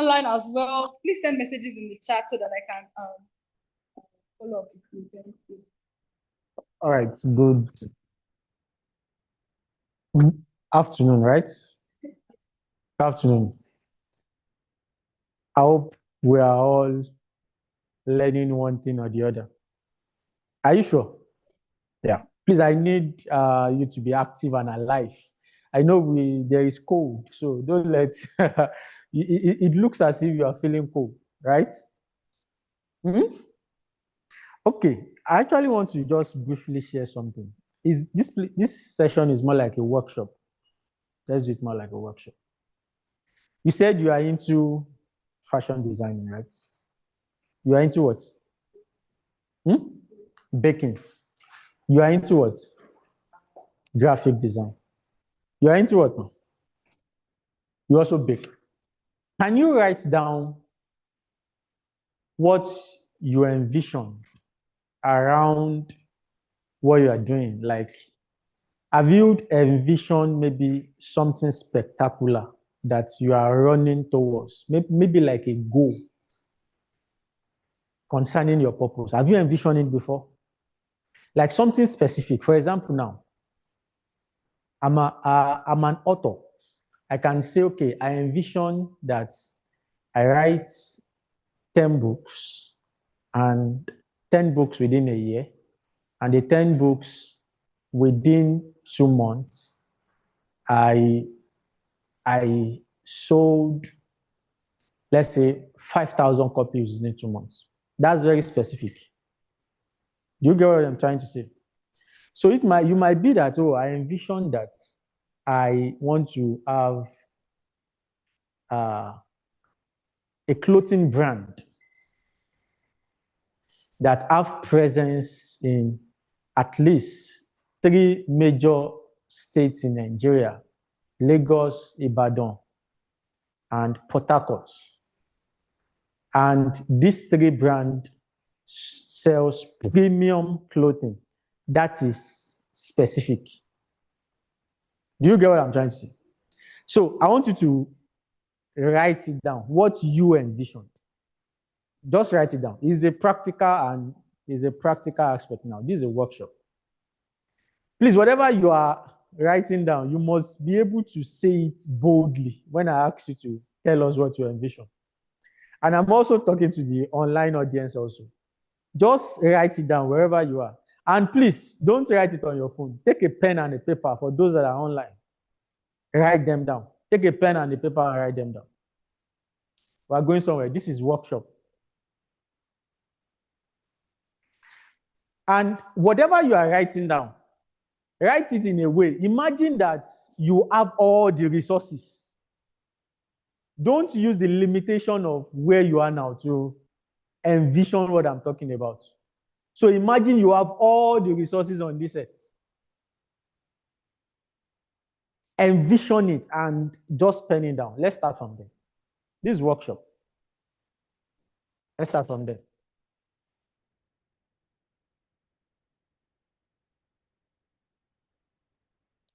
online as well, please send messages in the chat so that I can follow up with you. Thank you. All right, good afternoon, right? Good afternoon. I hope we are all learning one thing or the other. Are you sure? Yeah. Please, I need you to be active and alive. I know there is cold, so don't let it looks as if you are feeling cold, right? Mm-hmm. Okay, I actually want to just briefly share something. This session is more like a workshop. Let's do it more like a workshop. You said you are into fashion designing, right? You are into what? Baking. You are into what? Graphic design. You are into what? You also bake. Can you write down what you envision around what you are doing? Like, have you envisioned maybe something spectacular that you are running towards? Maybe like a goal concerning your purpose. Have you envisioned it before? Like something specific. For example, now, I'm an author. I can say, okay, I envision that I write 10 books and 10 books within a year, and the 10 books within 2 months, I sold, let's say, 5,000 copies within 2 months. That's very specific. Do you get what I'm trying to say? So you might be that, oh, I envision that I want to have a clothing brand that have presence in at least 3 major states in Nigeria: Lagos, Ibadan, and Port Harcourt. And these 3 brands sells premium clothing that is specific. Do you get what I'm trying to say? So I want you to write it down, what you envisioned. Just write it down. It's a practical aspect now. This is a workshop. Please, whatever you are writing down, you must be able to say it boldly when I ask you to tell us what you envision. And I'm also talking to the online audience also. Just write it down wherever you are. And please, don't write it on your phone. Take a pen and a paper for those that are online. Write them down. Take a pen and a paper and write them down. We are going somewhere. This is workshop. And whatever you are writing down, write it in a way. Imagine that you have all the resources. Don't use the limitation of where you are now to envision what I'm talking about. So imagine you have all the resources on this set. Envision it and just pen it down. Let's start from there. This is workshop. Let's start from there.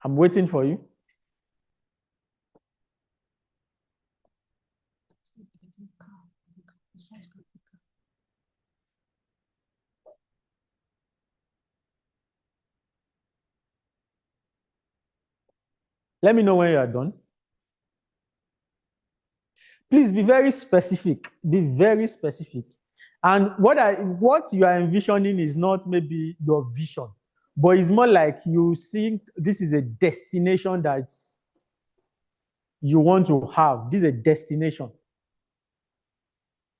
I'm waiting for you. Let me know when you are done. Please be very specific. Be very specific. And what you are envisioning is not maybe your vision, but it's more like you see this is a destination that you want to have. This is a destination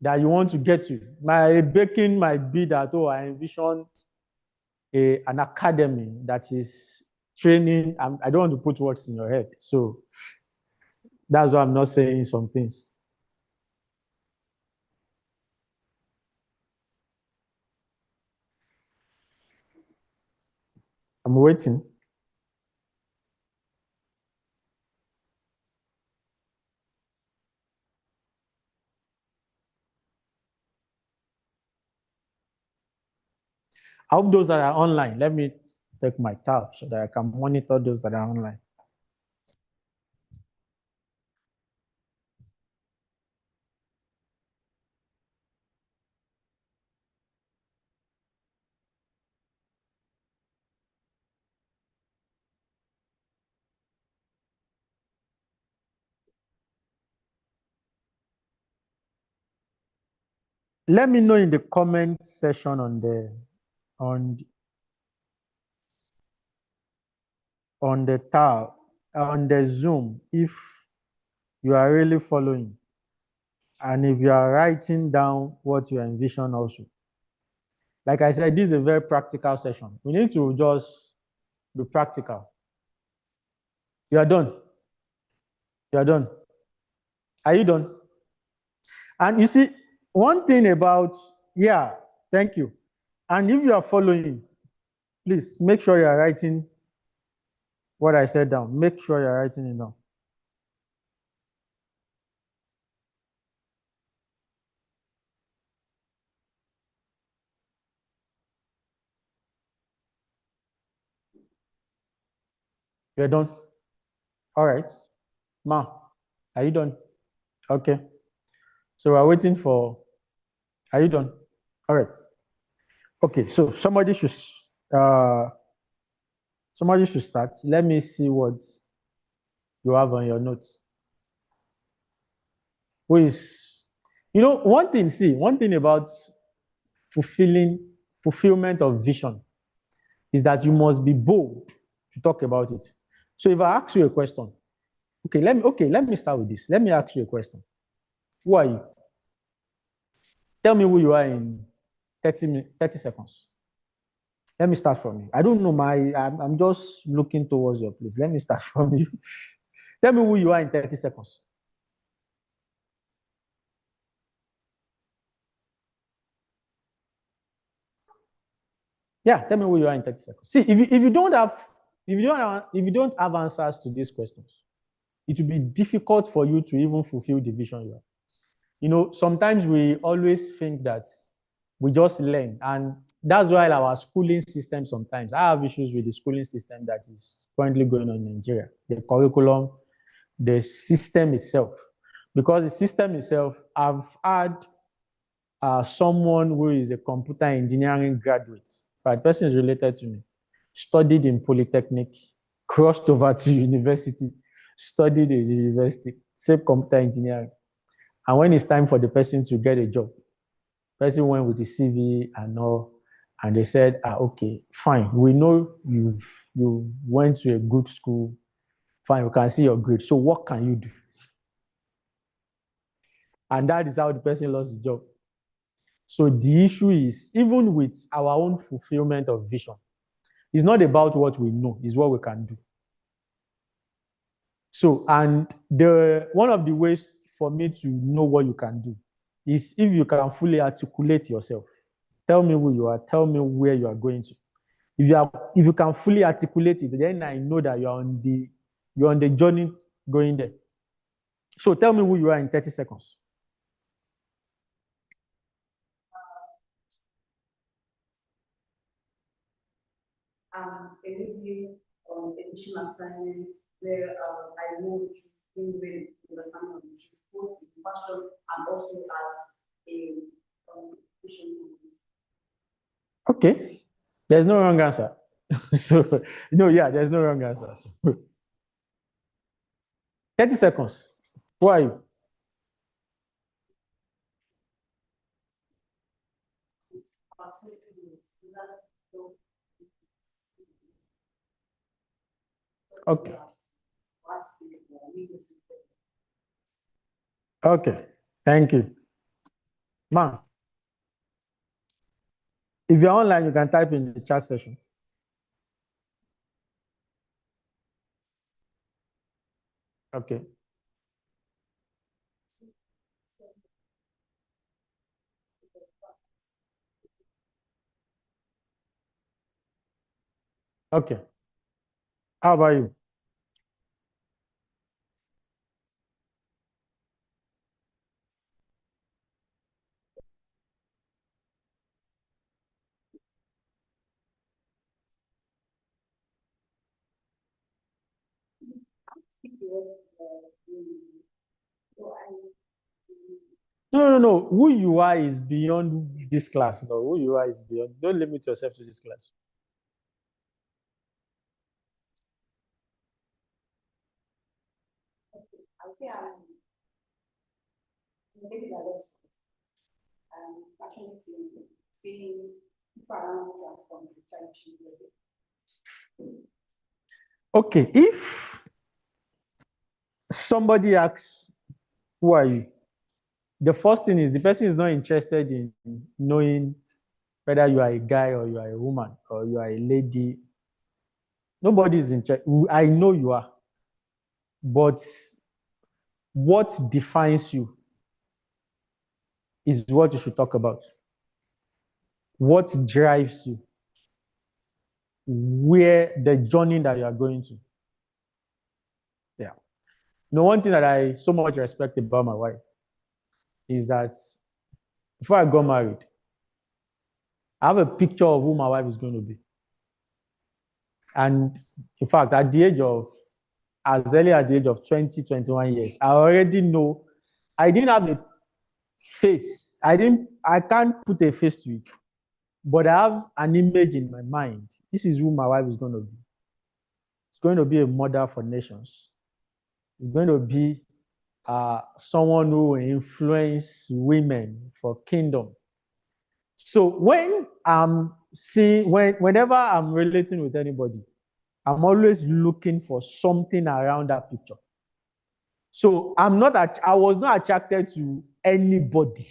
that you want to get to. My baking might be that, oh, I envision an academy that is training. I don't want to put words in your head. So that's why I'm not saying some things. I'm waiting. I hope those that are online, let me take my tab so that I can monitor those that are online. let me know in the comment section on the tab on the Zoom if you are really following and if you are writing down what you envision also. Like I said, this is a very practical session. We need to just be practical. You are done. You are done. Are you done? And you see, one thing about, yeah, thank you. And if you are following, please make sure you are writing what I said down. Make sure you are writing it down. You're done. All right. Ma, are you done? Okay. So we're waiting for, are you done? All right. Okay, so somebody should start. Let me see what you have on your notes. Who is, one thing about fulfillment of vision is that you must be bold to talk about it. So if I ask you a question, let me start with this. Let me ask you a question. Who are you? Tell me who you are in 30 seconds. Let me start from you. I don't know I'm just looking towards your place. Let me start from you. Tell me who you are in 30 seconds. Yeah, tell me who you are in 30 seconds. See, if you don't have answers to these questions, it will be difficult for you to even fulfill the vision you have. Sometimes we always think that we just learn, and that's why our schooling system sometimes, I have issues with the schooling system that is currently going on in Nigeria, the curriculum, the system itself. Because the system itself, I've had someone who is a computer engineering graduate, but the person is related to me, studied in Polytechnic, crossed over to university, studied in university, same computer engineering. And when it's time for the person to get a job, the person went with the CV and all, and they said, okay, fine, we know you went to a good school, fine, we can see your grade. So what can you do? And that is how the person lost the job. So the issue is, even with our own fulfillment of vision, it's not about what we know, it's what we can do. So, and one of the ways for me to know what you can do is if you can fully articulate yourself. Tell me who you are, tell me where you are going to. If you can fully articulate it, then I know that you're on the journey going there. So tell me who you are in 30 seconds. A lady on a teaching assignment where I know the truth, in way to understand the truth, both in fashion and also as a teaching. Okay, there's no wrong answer. So, no, yeah, there's no wrong answer. So, 30 seconds. Who are you? Okay. Okay, thank you. Man, if you're online, you can type in the chat session. Okay. Okay. How about you? No. Who you are is beyond this class. No, who you are is beyond. Don't limit yourself to this class. I would say I'm maybe that. passionate in seeing people around transform to try to change it. Okay, if somebody asks, who are you? The first thing is the person is not interested in knowing whether you are a guy or you are a woman or you are a lady. Nobody is interested. I know you are. But what defines you is what you should talk about. What drives you? Where the journey that you are going to. Yeah. One thing that I so much respect about my wife is that before I got married, I have a picture of who my wife is going to be. And in fact, as early at the age of 20, 21 years, I already know I didn't have a face. I can't put a face to it, but I have an image in my mind. This is who my wife is going to be. It's going to be a mother for nations. It's going to be someone who will influence women for kingdom. So whenever I'm relating with anybody, I'm always looking for something around that picture. So I was not attracted to anybody.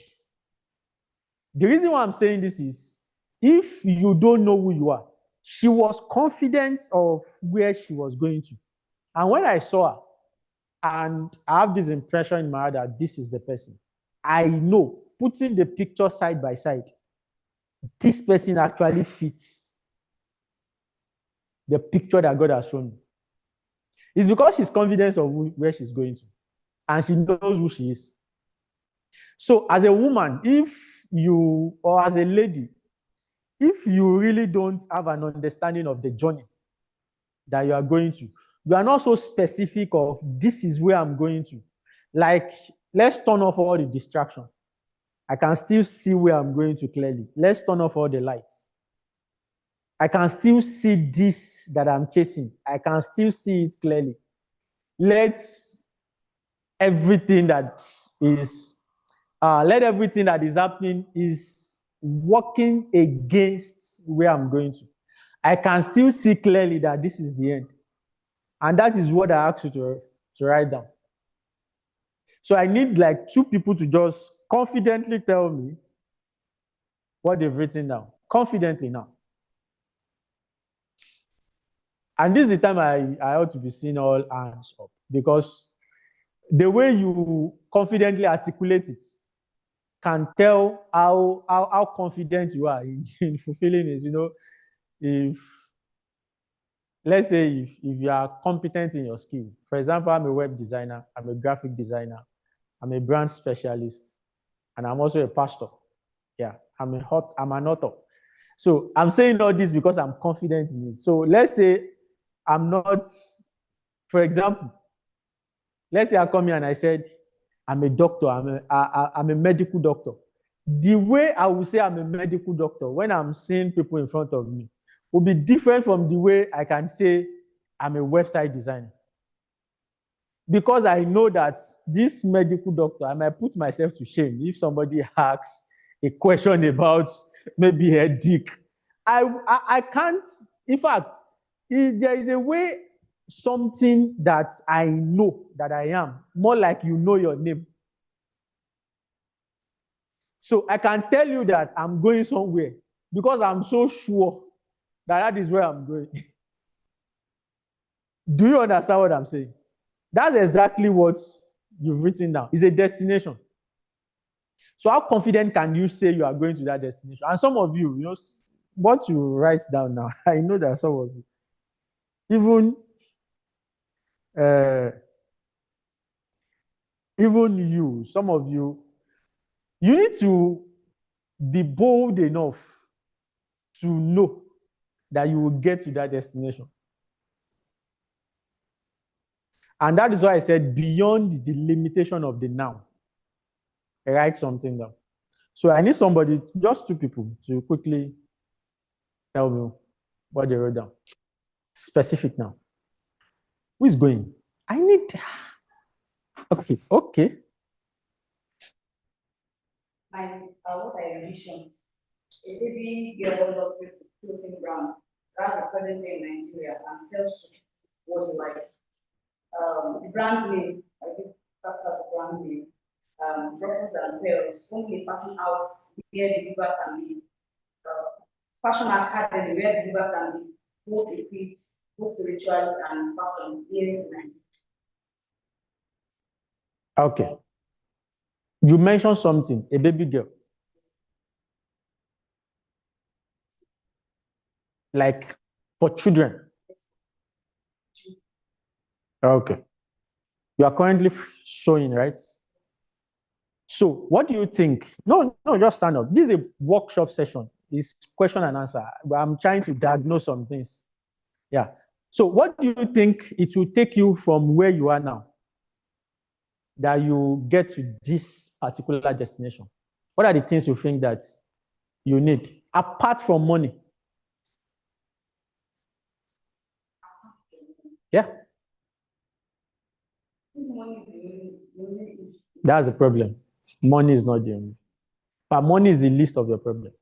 The reason why I'm saying this is, if you don't know who you are, she was confident of where she was going to. And when I saw her, and I have this impression in my head that this is the person, I know, putting the picture side by side, this person actually fits the picture that God has shown me. It's because she's confident of where she's going to, and she knows who she is. So as a woman, or as a lady, if you really don't have an understanding of the journey that you are going to, you are not so specific of this is where I'm going to. Like, let's turn off all the distraction. I can still see where I'm going to clearly. Let's turn off all the lights. I can still see this that I'm chasing. I can still see it clearly. Let everything that is happening is working against where I'm going to. I can still see clearly that this is the end. And that is what I asked you to write down. So I need like two people to just confidently tell me what they've written down. Confidently now. And this is the time I ought to be seeing all hands up, because the way you confidently articulate it can tell how confident you are in fulfilling it. If let's say if you are competent in your skill. For example, I'm a web designer, I'm a graphic designer, I'm a brand specialist, and I'm also a pastor. Yeah, I'm an author. So I'm saying all this because I'm confident in it. So let's say I'm not, for example, let's say I come here and I said, I'm a doctor, I'm a medical doctor. The way I will say I'm a medical doctor when I'm seeing people in front of me will be different from the way I can say I'm a website designer. Because I know that this medical doctor, I might put myself to shame if somebody asks a question about maybe headache. I can't, in fact, if there is a way, something that I know that I am, more like you know your name. So I can tell you that I'm going somewhere because I'm so sure that is where I'm going. Do you understand what I'm saying? That's exactly what you've written down. It's a destination. So how confident can you say you are going to that destination? And some of you, what you write down now, I know that some of you, even you, some of you, you need to be bold enough to know that you will get to that destination. And that is why I said beyond the limitation of the now. Write something down. So I need somebody, just two people, to quickly tell me what they wrote down. Specific now. Who is going? I need. Okay. what I envision, a baby girl clothing brand that has a presence in Nigeria and sells to worldwide. The brand name, I think that's the brand name, Droppers and Pearls, only a fashion house where the giver can be, fashion academy where the giver can be both equipped, both spiritually and fashion here in Nigeria. Okay. You mentioned something, a baby girl. Like for children. Okay. You are currently showing, right? So what do you think? No, just stand up. This is a workshop session. It's question and answer. But I'm trying to diagnose some things. Yeah. So what do you think it will take you from where you are now that you get to this particular destination? What are the things you think that you need apart from money? Yeah. That's the problem. Money is not the only. But money is the least of your problem.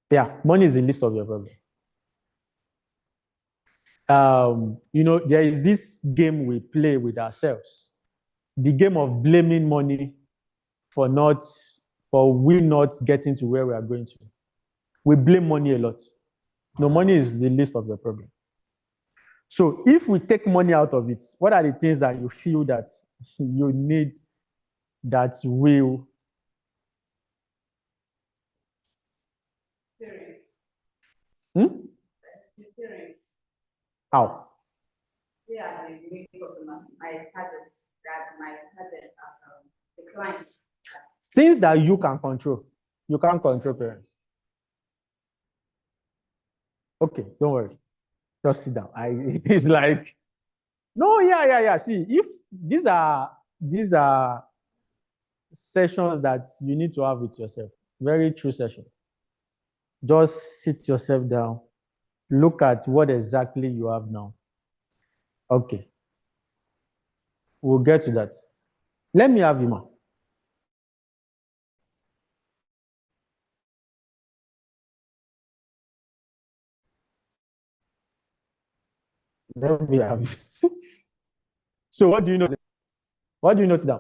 Yeah, money is the least of your problem. There is this game we play with ourselves. The game of blaming money for we not getting to where we are going to. We blame money a lot. No, money is the least of your problem. So if we take money out of it, what are the things that you feel that you need that will? Parents. Parents. How? They are the main customer. My target as the client. Things that you can control. You can't control parents. Okay, don't worry. Just sit down. It's like, no, yeah. See, if these are sessions that you need to have with yourself. Very true session. Just sit yourself down. Look at what exactly you have now. Okay. We'll get to that. Let me have him. Let me have. So what do you know? What do you note down?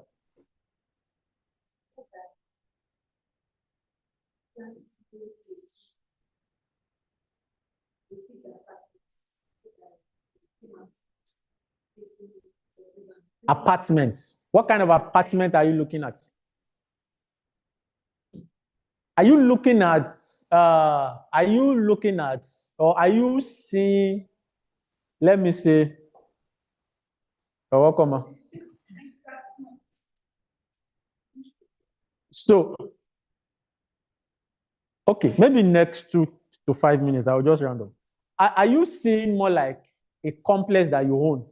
Apartments. What kind of apartment are you looking at? Are you looking at, or are you seeing, let me say, you're welcome. So, okay, maybe next 2 to 5 minutes, I'll just round up. Are you seeing more like a complex that you own?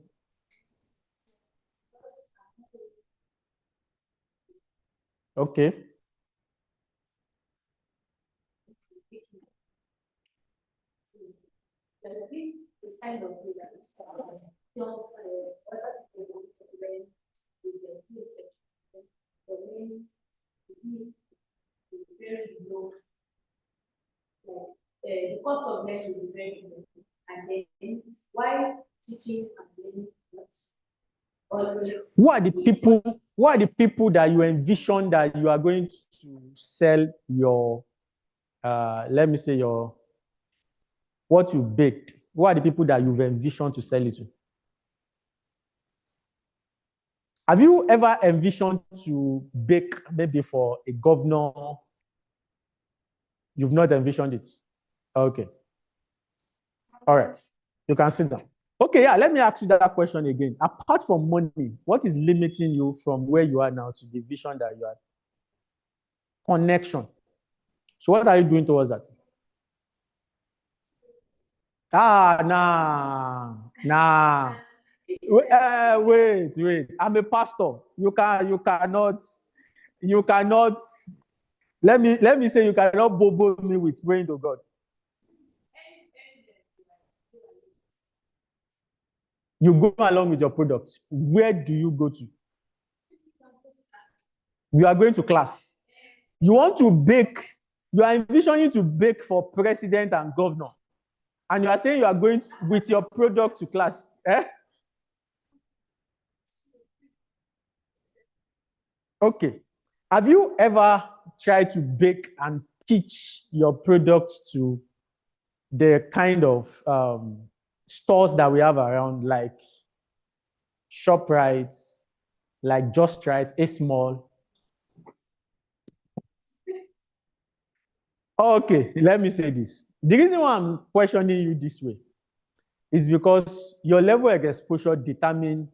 Okay. The cost of learning is very low, and then why teaching and learning not always. Who are the people that you envision that you are going to sell your, let me say what you baked? Who are the people that you've envisioned to sell it to? Have you ever envisioned to bake maybe for a governor? You've not envisioned it. Okay. All right. You can sit down. Okay, yeah, let me ask you that question again. Apart from money, what is limiting you from where you are now to the vision that you are? Connection. So what are you doing towards that? Nah. Wait. I'm a pastor. You cannot. Let me say you cannot bobo me with praying to God. You go along with your products. Where do you go to? You are going to class. You want to bake. You are envisioning to bake for president and governor. And you are saying you are going with your product to class. Eh? Okay. Have you ever tried to bake and pitch your product to the kind of stores that we have around, like ShopRite, like Just Right, A Small? Okay, let me say this. The reason why I'm questioning you this way is because your level of exposure determine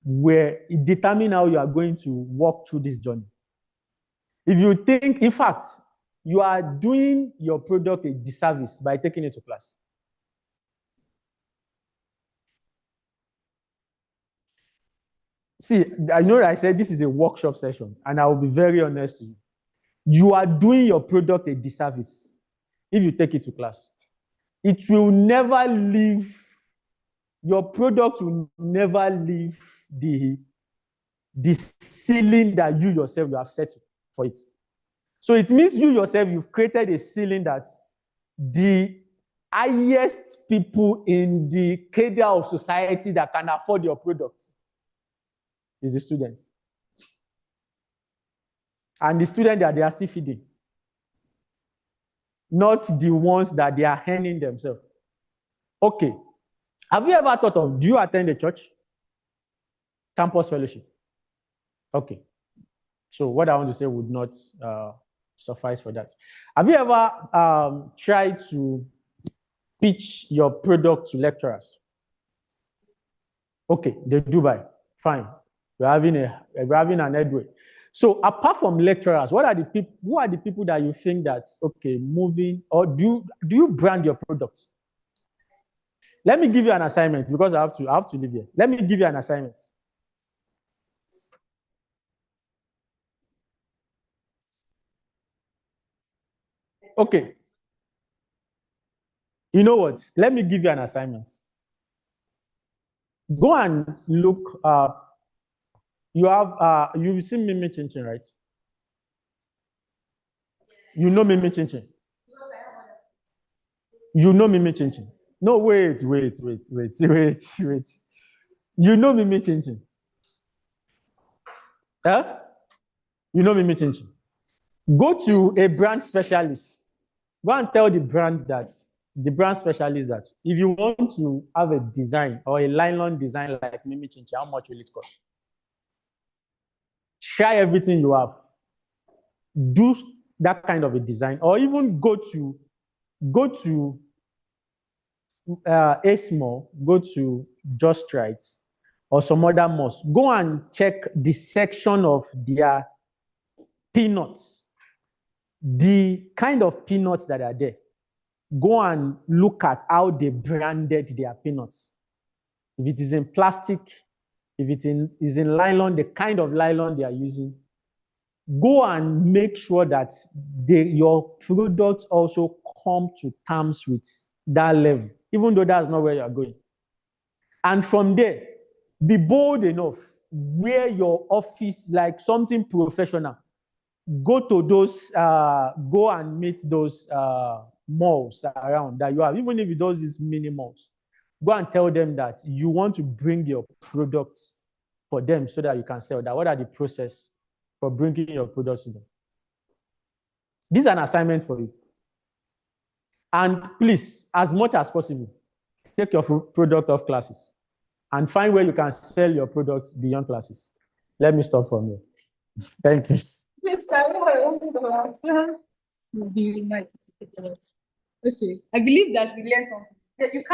how you are going to walk through this journey. If you think, in fact, you are doing your product a disservice by taking it to class. See, I know that I said this is a workshop session, and I will be very honest with you. You are doing your product a disservice if you take it to class. It will never leave, your product will never leave the ceiling that you yourself you have set for it. So it means you yourself, you've created a ceiling that the highest people in the cadre of society that can afford your product is the students. And the students that they are still feeding, not the ones that they are earning themselves. Okay. Have you ever thought of, do you attend a church? Campus fellowship. Okay. So what I want to say would not suffice for that. Have you ever tried to pitch your product to lecturers? Okay, they do buy. Fine. We're having an headway. So apart from lecturers, who are the people that you think that's okay moving, or do you brand your product? Let me give you an assignment because I have to leave here. Let me give you an assignment. Okay. You know what? Let me give you an assignment. Go and look. You've seen Mimi Chinchin, right? You know Mimi Chinchin. You know Mimi Chinchin. No, wait. You know Mimi Chinchin. Huh? You know Mimi Chinchin. Go to a brand specialist. Go and tell the brand specialist that if you want to have a design or a nylon design like Mimi Chinchin, how much will it cost? Try everything you have. Do that kind of a design, or even go to A Small, go to Just Right, or some other malls. Go and check the section of their peanuts, the kind of peanuts that are there. Go and look at how they branded their peanuts. If it is in plastic, if it is in nylon, the kind of nylon they are using. Go and make sure that your products also come to terms with that level, even though that's not where you're going. And from there, be bold enough. Wear your office like something professional. Go and meet those malls around that you have, even if it does these mini malls. Go and tell them that you want to bring your products for them so that you can sell that. What are the process for bringing your products to them? This is an assignment for you. And please, as much as possible, take your product off classes and find where you can sell your products beyond classes. Let me stop from here. Thank you. Okay. I believe that we learned something. You can't